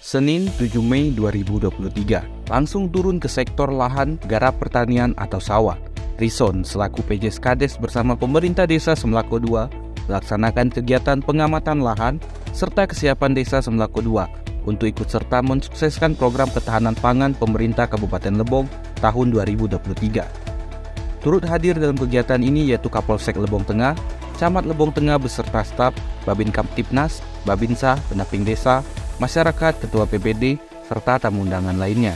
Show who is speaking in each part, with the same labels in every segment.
Speaker 1: Senin 7 Mei 2023, langsung turun ke sektor lahan garap pertanian atau sawah. Rison selaku PJ Skades bersama pemerintah desa Semlako II melaksanakan kegiatan pengamatan lahan serta kesiapan desa Semlako II untuk ikut serta mensukseskan program ketahanan pangan pemerintah Kabupaten Lebong tahun 2023. Turut hadir dalam kegiatan ini yaitu Kapolsek Lebong Tengah, Camat Lebong Tengah beserta staf, Babin Kamtipnas, Babinsa, pendamping desa, masyarakat, ketua PPD, serta tamu undangan lainnya.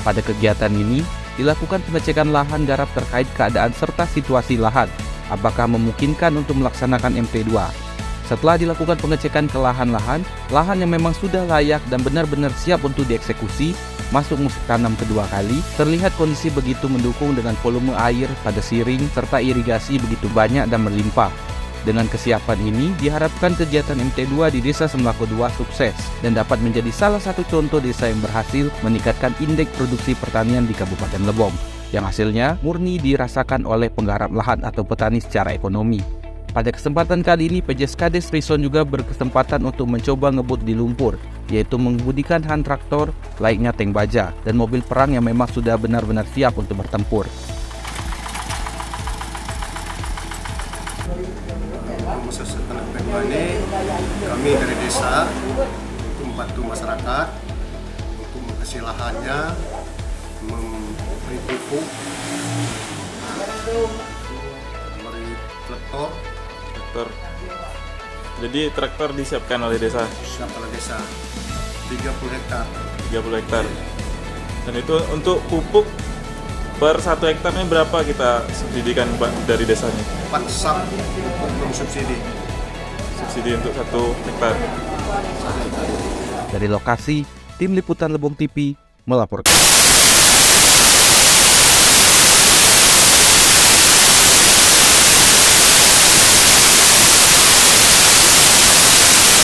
Speaker 1: Pada kegiatan ini, dilakukan pengecekan lahan garap terkait keadaan serta situasi lahan, apakah memungkinkan untuk melaksanakan MP2. Setelah dilakukan pengecekan ke lahan-lahan yang memang sudah layak dan benar-benar siap untuk dieksekusi, masuk musim tanam kedua kali, terlihat kondisi begitu mendukung dengan volume air pada siring serta irigasi begitu banyak dan melimpah. Dengan kesiapan ini, diharapkan kegiatan MT2 di Desa Semlako II sukses dan dapat menjadi salah satu contoh desa yang berhasil meningkatkan indeks produksi pertanian di Kabupaten Lebong, yang hasilnya murni dirasakan oleh penggarap lahan atau petani secara ekonomi. Pada kesempatan kali ini, PJ Skades Rison juga berkesempatan untuk mencoba ngebut di lumpur, yaitu mengemudikan hand traktor layaknya tank baja dan mobil perang yang memang sudah benar-benar siap untuk bertempur.
Speaker 2: Proses tanam kedua ini kami dari desa untuk membantu masyarakat untuk mengisi lahannya, memberi pupuk, memberi traktor.
Speaker 3: Jadi traktor disiapkan oleh desa?
Speaker 2: Siapkan oleh desa 30 hektar.
Speaker 3: 30 hektar. Dan itu untuk pupuk per 1 hektarnya berapa kita subsidikan dari desanya?
Speaker 2: 4 sak untuk subsidi.
Speaker 3: Subsidi untuk 1 hektar.
Speaker 1: Dari lokasi, Tim Liputan Lebong TV melaporkan.